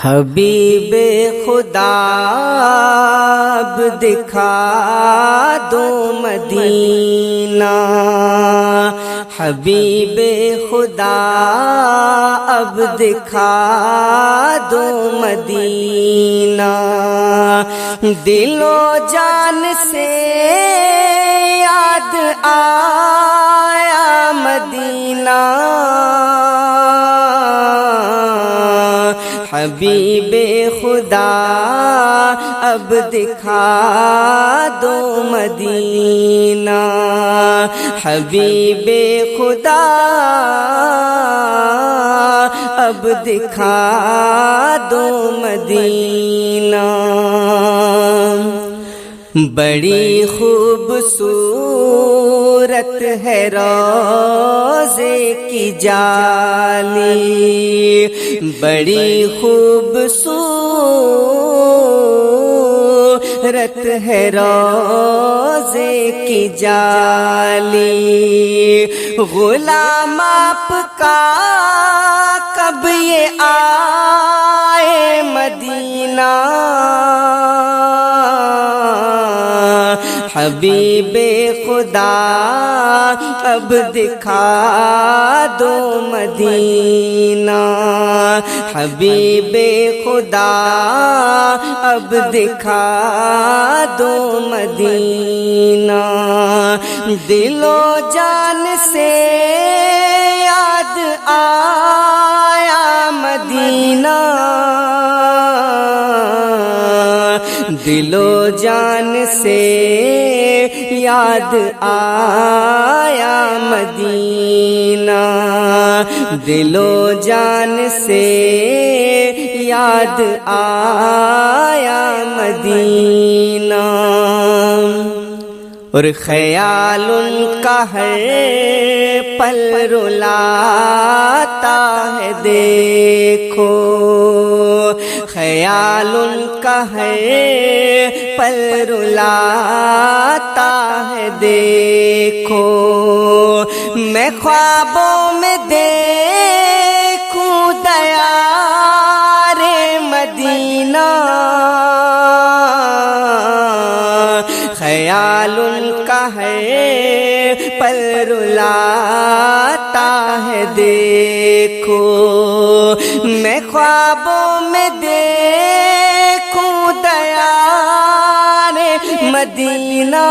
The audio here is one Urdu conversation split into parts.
حبیب خدا اب دکھا دو مدینہ، حبیب خدا اب دکھا دو مدینہ، دل و جان سے یاد آیا مدینہ، حبیب خدا اب دکھا دو مدینہ، حبیب خدا اب دکھا دو مدینہ، بڑی خوبصورت ہے روضے کی جالی، بڑی خوبصورت ہے روضے کی جالی، غلام آپ کا کب یہ آئے مدینہ، حبیب خدا اب دکھا دو مدینہ، حبیب خدا اب دکھا دو مدینہ، دل و جان سے یاد آیا مدینہ، دل و جان سے یاد آیا مدینہ، دل و جان سے یاد آیا مدینہ، اور خیال ان کا ہر پل رلاتا ہے دیکھو، خیال ان کا ہر پل رلاتا ہے دیکھو، میں خوابوں میں دیکھوں دیار مدینہ، خیال ان کا ہے پل رلاتا ہے دیکھو، میں خوابوں میں دیکھوں دیار مدینہ،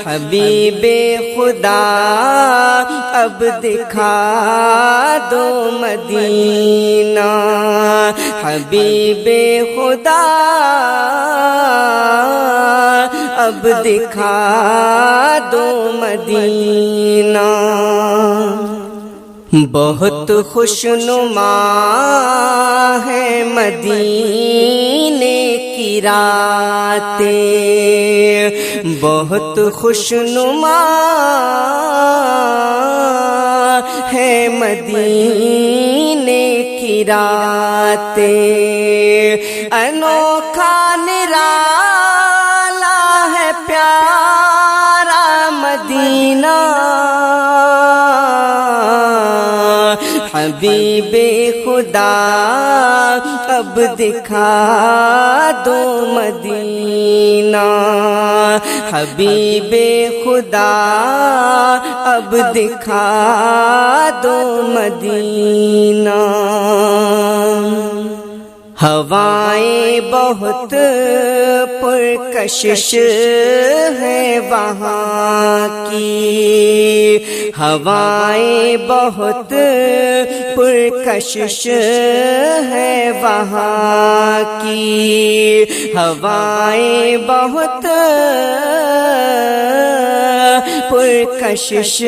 حبیب خدا اب دکھا دو مدینہ، حبیب خدا اب دکھا دو مدینہ، بہت خوشنما ہے مدینے کی راتیں، بہت خوشنما ہے مدینے کی راتیں، انوکھا نرالا ہے پیارا مدینہ، حبیب خدا اب دکھا دو مدینہ، حبیب خدا اب دکھا دو مدینہ، ہوائیں بہت پرکشش ہے وہاں کی، ہوائیں بہت پرکشش ہے وہاں کی، ہوائیں بہت پرکشش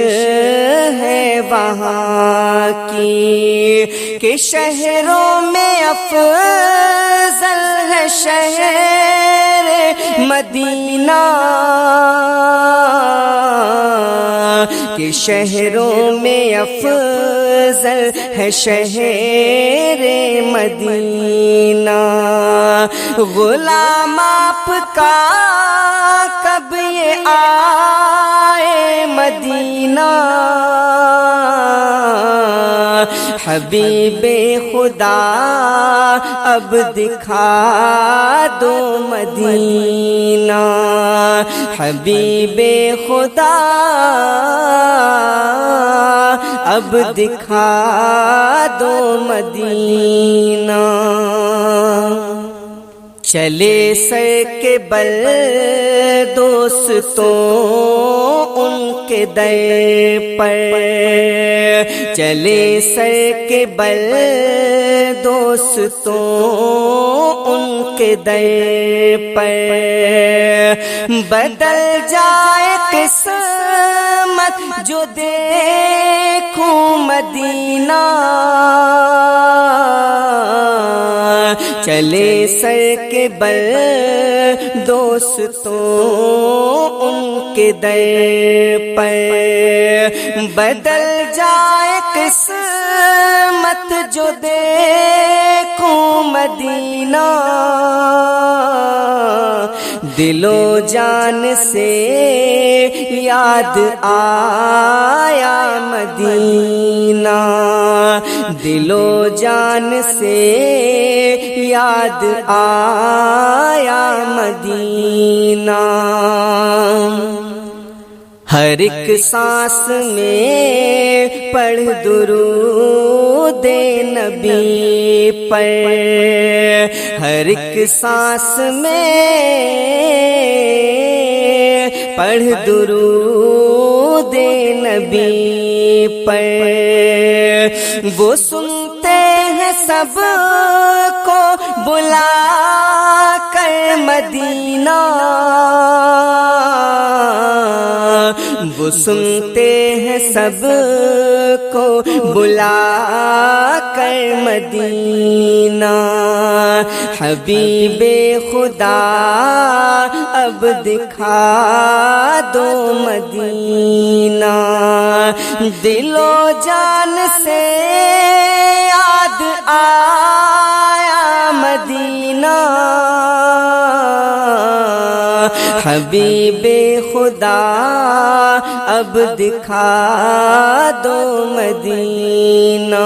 ہے وہاں کی، کہ شہروں میں افضل ہے شہر مدینہ، کہ شہروں میں افضل ہے شہر مدینہ، غلام آپ کا کب یہ آئے مدینہ، حبیب خدا اب دکھا دو مدینہ، حبیب خدا اب دکھا دو مدینہ۔ چلے سر کے بل دوستوں ان کے در پر، چلے سر کے بل دوستوں ان کے در پر، بدل جائے قسمت جو دیکھوں مدینہ، چلے سر کے بل دوستوں ان کے در پر، بدل جائے قسمت جو دیکھوں مدینہ، دل و جان سے یاد آیا مدینہ، دل و جان سے یاد آیا مدینہ۔ ہر ایک سانس میں پڑھ درود نبی پر، ہر ایک سانس میں پڑھ درود نبی پر، وہ سنتے ہیں سب کو بلا کر مدینہ، وہ سنتے ہیں سب کو بلا کر مدینہ، حبیب خدا اب دکھا دو مدینہ، دل و جان سے یاد آیا مدینہ، حبیب خدا اب دکھا دو مدینہ۔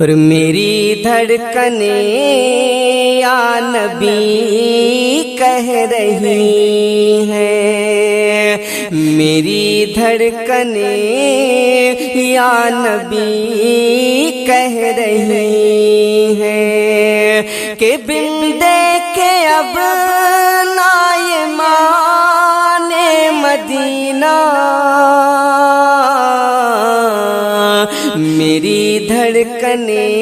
اور میری دھڑکنیں یا نبی کہہ رہی ہیں، میری دھڑکنیں یا نبی کہہ رہی ہیں کہ بن دیکھے اب نہ یہ مانے مدینہ، میری دھڑکنیں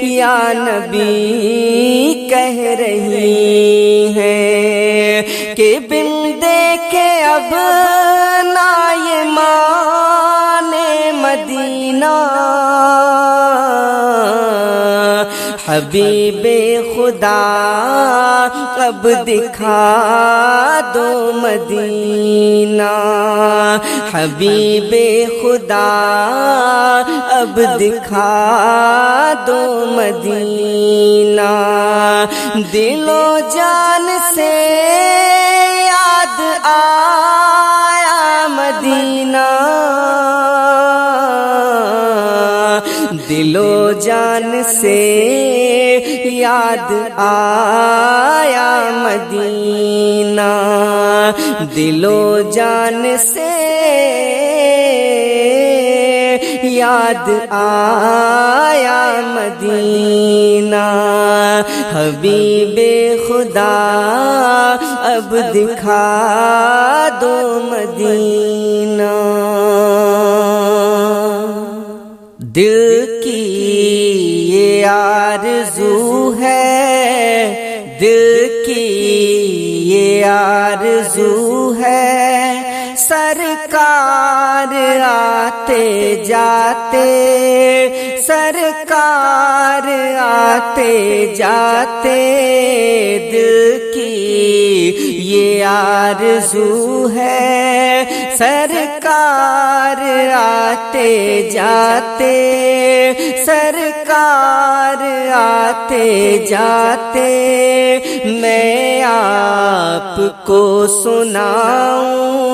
یا نبی کہہ رہی ہیں کہ بن دیکھے اب نہ یہ مانے مدینہ، حبیب خدا اب دکھا دو مدینہ، حبیب خدا اب دکھا دو مدینہ، دل و جان سے یاد آیا مدینہ، دل و جان سے یاد آیا مدینہ، دل و جان سے یاد آیا مدینہ، حبیب خدا اب دکھا دو مدینہ۔ دل کی یہ آرزو ہے، دل کی یہ آرزو ہے، سرکار آتے جاتے، سرکار آتے جاتے، دل کی یہ آرزو ہے، سرکار آتے جاتے، سرکار آتے آتے جاتے میں آپ کو سناؤں،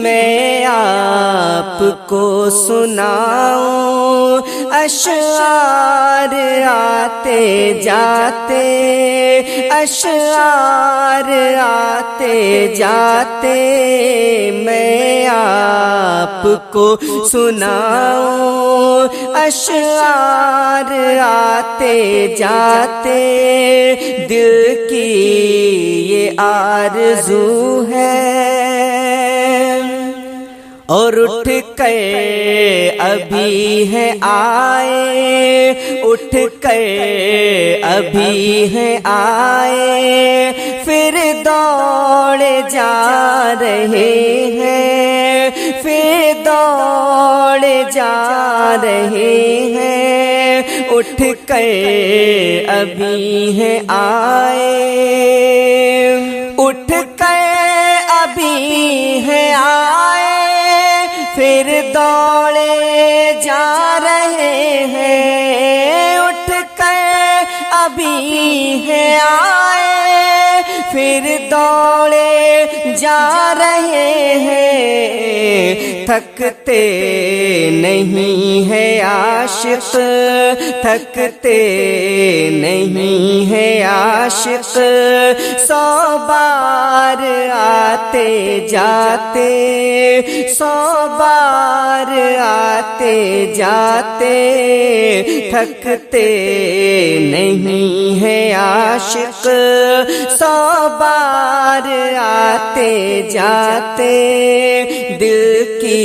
میں آپ کو سناؤں اشعار آتے جاتے، اشعار آتے جاتے میں آپ کو سناؤں اشعار آتے جاتے، دل کی یہ آرزو ہے اور اٹھ کر ابھی ہے آئے، اٹھ کر ابھی ہے آئے، پھر دوڑ جا رہے ہیں، پھر دوڑ جا رہے ہیں، اٹھ کر ابھی ہے آئے، اٹھ کر ابھی ہے آئے، پھر دوڑے جا رہے ہیں، اٹھ کر ابھی ہے آئے، پھر دوڑے جا رہے ہیں، تھکتے نہیں ہے عاشق، تھکتے نہیں ہے عاشق، 100 بار آتے جاتے، 100 بار آتے جاتے، تھکتے نہیں ہے عاشق، 100 بار آتے جاتے، دل کی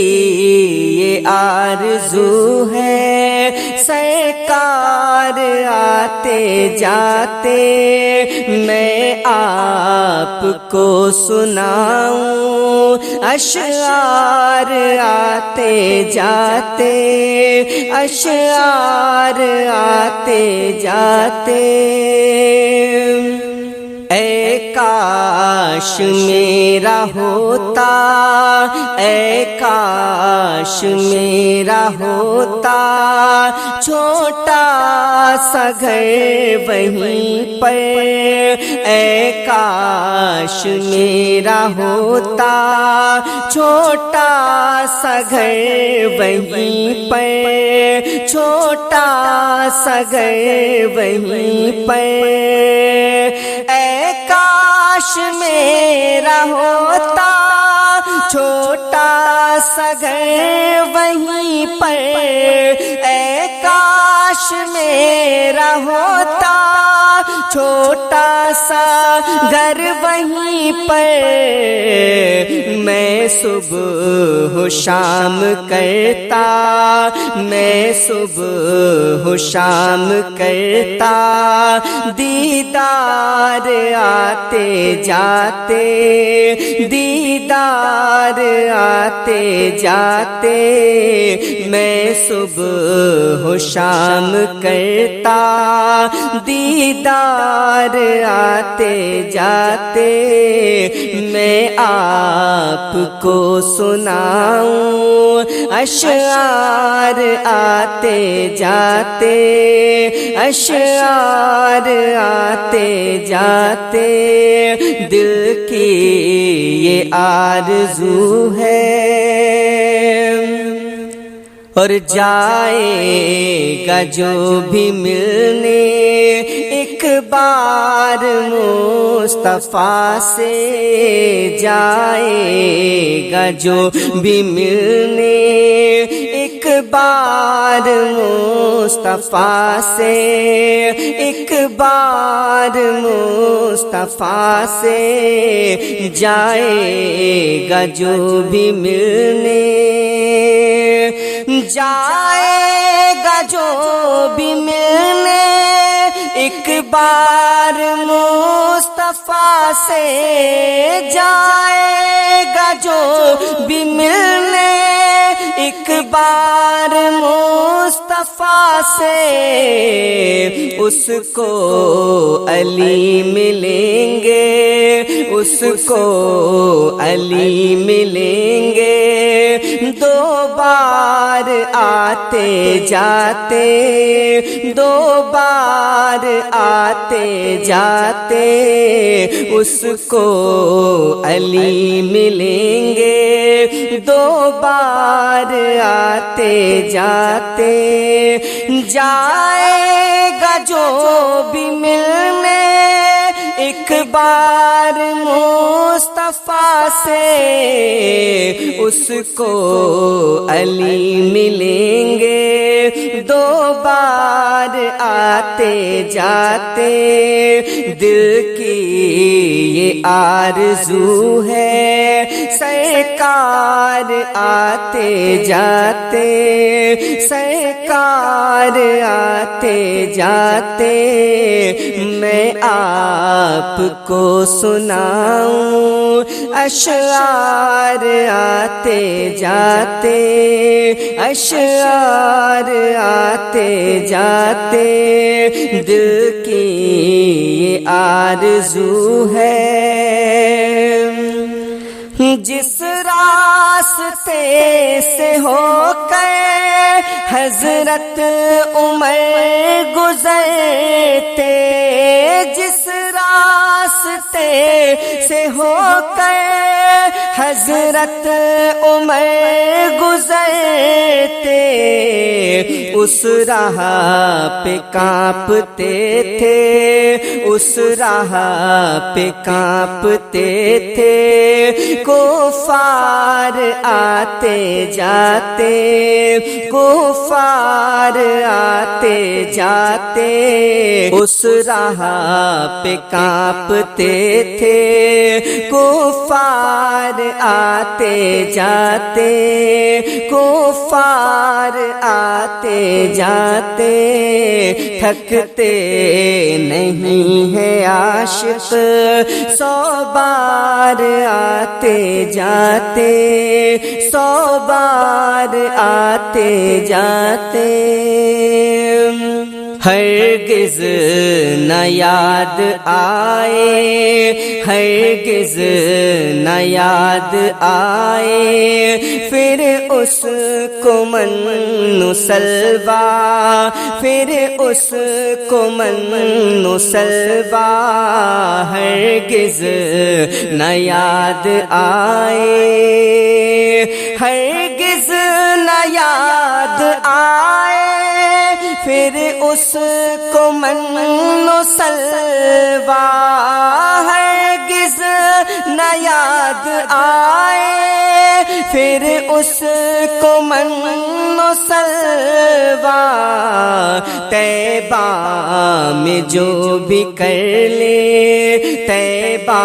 یہ آرزو ہے سرکار آتے جاتے میں آپ کو سناؤں اشعار آتے جاتے، اشعار آتے جاتے، اے کاش میرا ہوتا، اے کاش میرا ہوتا چھوٹا سا گھر وہیں پر، اے کاش میرا ہوتا چھوٹا سا گھر وہیں پر، چھوٹا سا گھر وہیں پر، اے کاش میرا ہوتا چھوٹا سا گھر وہیں پر، اے کاش میرا ہوتا چھوٹا سا گھر وہیں پر، میں صبح و شام کرتا، میں صبح و شام کرتا، دیدار آتے جاتے، دیدار آتے جاتے، میں صبح و شام کرتا، دیدار آتے جاتے، میں آپ کو سناؤں اشعار آتے جاتے، اشعار آتے جاتے، دل کی یہ آرزو ہے اور جائے گا جو بھی ملنے ایک بار مصطفیٰ سے، جائے گا جو بھی ملنے ایک بار مصطفیٰ سے، ایک بار مصطفیٰ سے، جائے گا جو بھی ملنے، جائے گا جو بھی ملنے ایک بار مصطفیٰ سے، جائے گا جو بھی ملنے ایک بار مصطفیٰ سے، اس کو علی ملیں گے، اس کو علی ملیں گے، 2 بار بار آتے جاتے، دو بار آتے جاتے اس کو علی ملیں گے، دو بار آتے جاتے جائے گا جو بھی ملنے ایک بار مصطفیٰ سے، اس کو علی ملیں گے، دو بار آتے جاتے دل کی یہ آرزو ہے، سرکار آتے جاتے، سرکار آتے جاتے میں آپ کو سناؤں اشعار آتے جاتے، اشعار آتے جاتے دل کی یہ آرزو ہے، جس راستے سے ہو کر حضرت عمر گزرتے، جس راستے سے ہو کر حضرت عمر گزرتے، اس راہ پہ کانپتے تھے، اس راہ پہ کانپتے تھے، کفار آتے جاتے، کفار آتے جاتے اس راہ پہ کانپتے تھے، کفار آتے جاتے، کفار آتے جاتے تھکتے نہیں ہیں عاشق، سو بار آتے جاتے، سو بار آتے جاتے ہرگز نہ یاد آئے، ہرگز نہ یاد آئے پھر اس کو من سلوا، پھر اس کو من سلوا ہرگز نہ یاد آئے، ہرگز نہ یاد آئے پھر اس کو من سلوا، ہرگز نہ یاد آئے پھر اس کو من سلوا، طیبہ میں جو بھی کر لے، طیبہ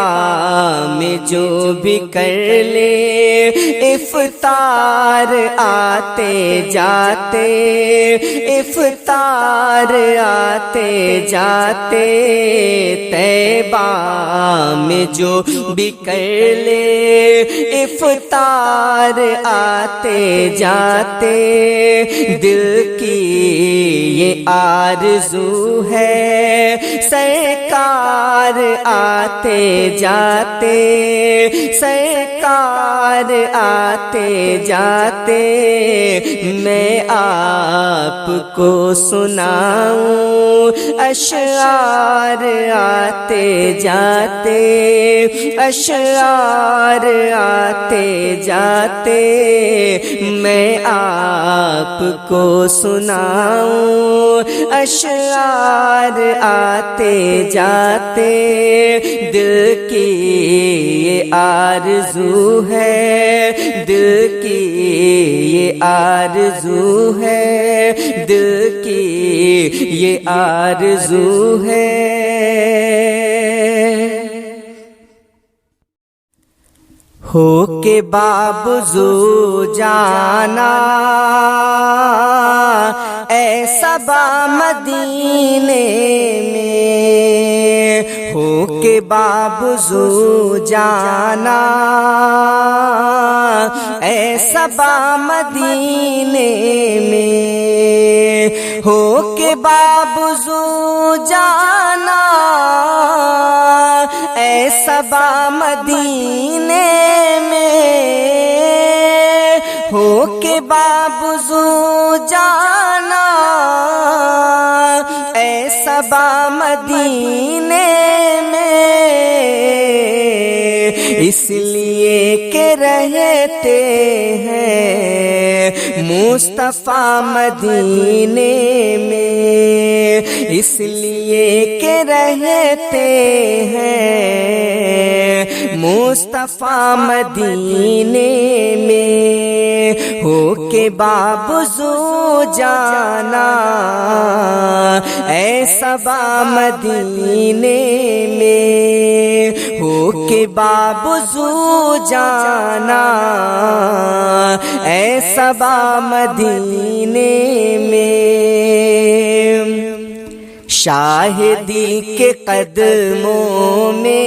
میں جو بھی کر لے، افطار آتے جاتے، افطار آتے جاتے طیبہ میں جو بھی کر لے، افطار آتے جاتے دل کی یہ آرزو ہے، سرکار آتے جاتے، سرکار آتے جاتے میں آپ کو سناؤں اشعار آتے جاتے، اشعار آتے جاتے میں آپ کو سناؤں اشعار آتے جاتے دل کی یہ آرزو ہے، دل کی یہ آرزو ہے، دل کی یہ آرزو ہے۔ ہو کے بابزو جانا اے صبا مدینے میں، ہو کے بابزو جانا اے صبا مدینے میں، ہو کے بابزو جانا اے صبا مدینے میں، ہو کے بابزو جانا اے صبا مدینے میں، اس لیے کہ رہتے ہیں مصطفیٰ مدینے میں، اس لیے کہ رہتے ہیں مصطفیٰ مدینے میں، ہو کے بابزو جانا اے صبا مدینے میں، ہو کے بابزو جانا اے صبا مدینے میں، شاہدی کے قدموں میں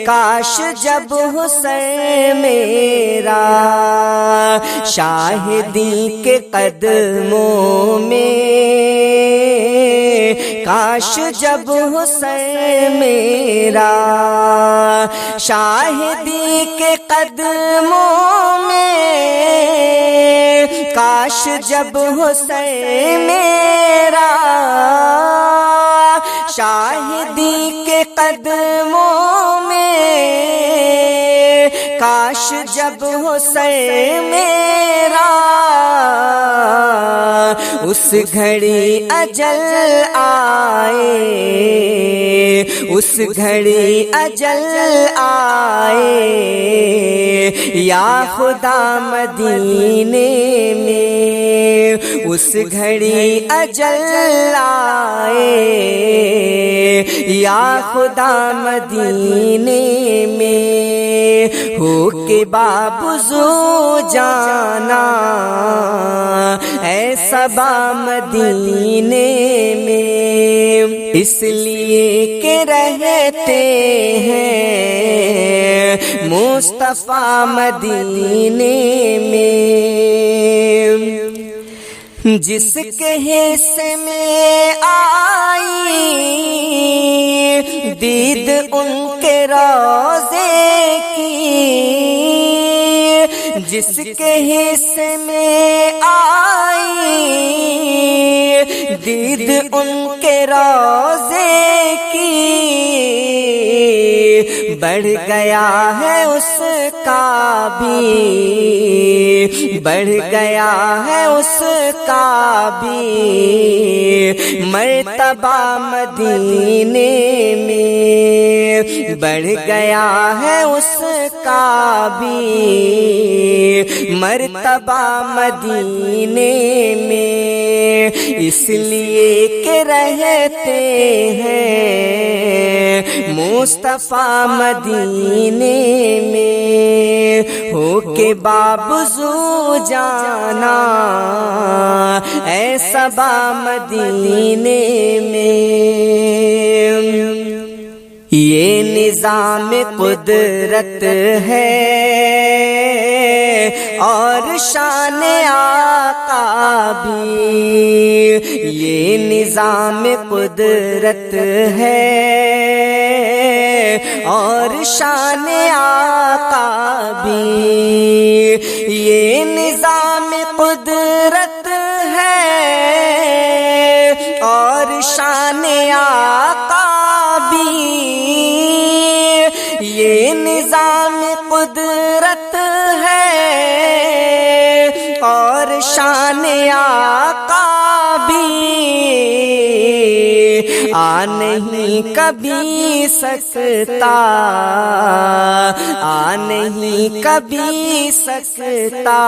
کاش جب حسین میرا، شاہدی کے قدموں میں کاش جب حسین میرا، شاہدی کے قدموں میں کاش جب حسین میرا، شاہدی کے قدموں میں کاش جب حسین میرا، اس گھڑی اجل آئے، اس گھڑی اجل آئے، یا خدا مدینے میں، اس گھڑی اجل آئے، یا خدا مدینے میں، ہو کے بابزو جانا اے صبا مدینے میں، اس لیے کہ رہتے ہیں مصطفیٰ مدینے میں، جس کے حصے میں آئی دید ان کے روضے کی، جس کے حصے میں آئی دید ان کے روضے کی، بڑھ گیا ہے اس کا بھی، بڑھ گیا ہے اس کا بھی مرتبہ مدینے میں، بڑھ گیا ہے اس کا بھی مرتبہ مدینے میں، اس لیے کہ رہتے ہیں مصطفیٰ مدینے میں، ہو کے بابزو جانا اے صبا مدینے میں، یہ نظام قدرت ہے اور شان آقا بھی، یہ نظام قدرت ہے اور شان آقا بھی، یہ نظام قدرت ہے اور شان آقا بھی، یہ نظام قدرت ہے اور شان آقا بھی، آ نہیں کبھی سکتا، آ نہیں کبھی سکتا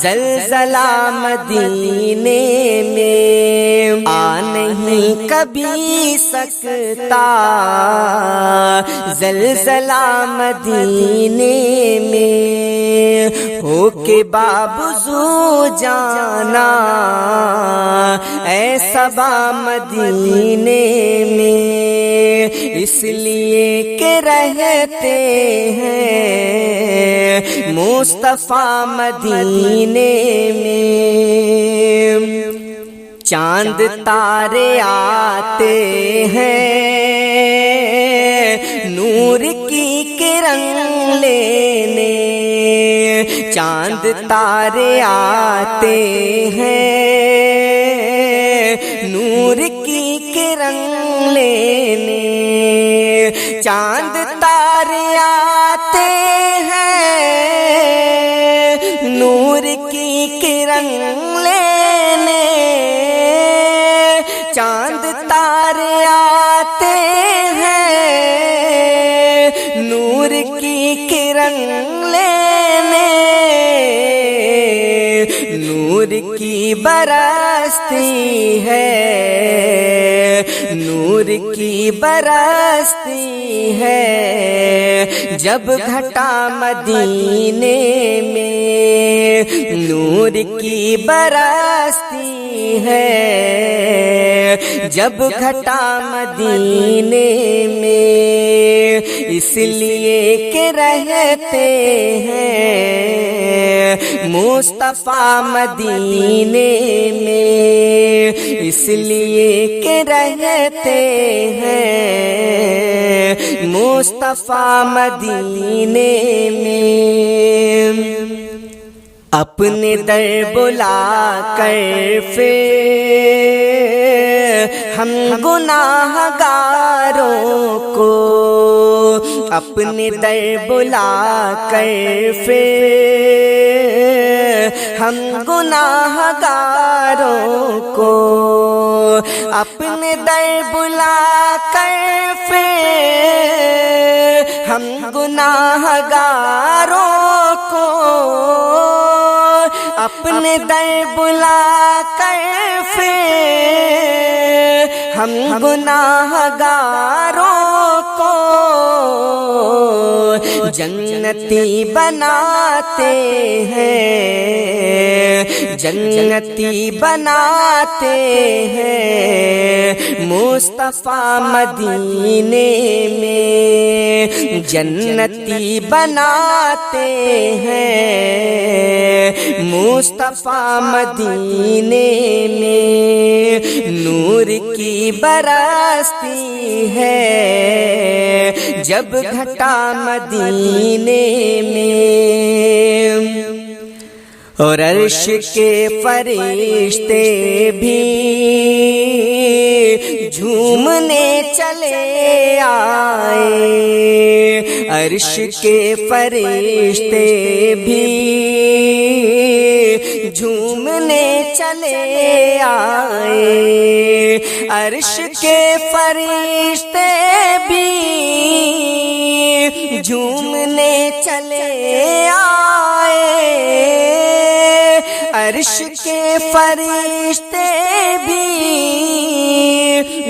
زلزلہ مدینے میں، آ نہیں کبھی سکتا زلزلہ مدینے میں، ہو کے بابزو جانا اے صبا مدینے میں، اس لیے کہ رہتے ہیں مصطفیٰ مدینے میں، چاند تارے آتے ہیں نور کی کرن لینے، چاند تارے آتے ہیں نور کی کرن لینے، چاند تارے آتے ہیں نور کی کرن لینے، چاند تارے آتے ہیں نور کی کرن لینے، نور کی برستی ہے، نور کی برستی ہے، جب گھٹا مدینے میں نور کی برستی ہے، جب گھٹا مدینے میں، اس لیے کہ رہتے ہیں مصطفیٰ مدینے میں، اس لیے کہ رہتے ہیں مصطفیٰ مدینے میں۔ اپنے در بلا کر پھر ہم گناہ گاروں کو، اپنے در بلا کر پھر ہم گناہ گاروں کو، اپنے در بلا کر پھر ہم گناہ گاروں کو، اپنے در بلا کر پھر ہم گناہ گاروں کو جنتی بناتے ہیں، جنتی بناتے ہیں مصطفیٰ مدینے میں، جنتی بناتے ہیں مصطفیٰ مدینے میں، نور کی برستی ہے جب گھٹا مدینے میں، اور عرش کے فرشتے بھی جھومنے چلے آئے، عرش کے فرشتے بھی جھومنے چلے آئے، عرش کے فرشتے بھی جھومنے چلے آئے، عرش کے فرشتے بھی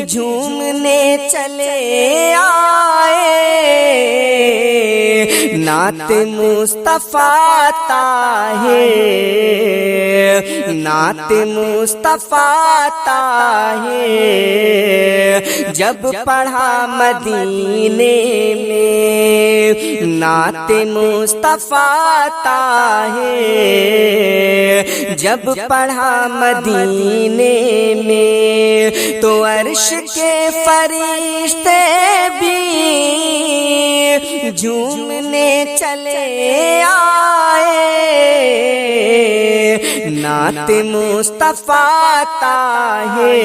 جھومنے چلے آئے، نعت مصطفیٰ طاہر، نعت مصطفیٰ طاہر جب پڑھا مدینے میں، نعت مصطفیٰ طاہر جب پڑھا مدینے میں، تو عرش کے فرشتے بھی جھومنے چلے آئے، نعت مصطفیٰ طاہر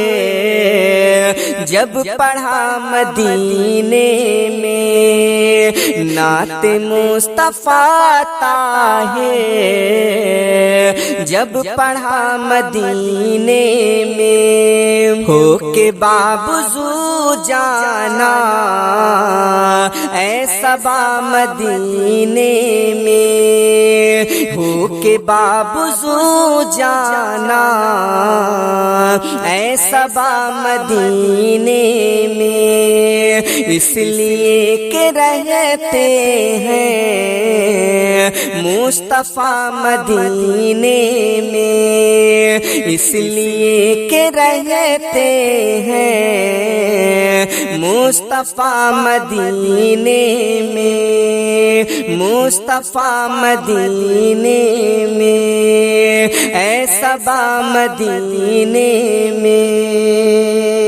جب پڑھا مدینے میں، نعت مصطفیٰ طاہر جب پڑھا مدینے میں، ہو کے بابزو جانا اے صبا مدینے میں، ہو کے بابزو جانا اے صبا مدینے میں، اس لیے کہ رہتے ہیں مصطفیٰ مدینے میں، اس لیے کہ رہتے ہیں مصطفیٰ مدینے میں، مصطفیٰ مدینے میں، اے صبا مدینے میں۔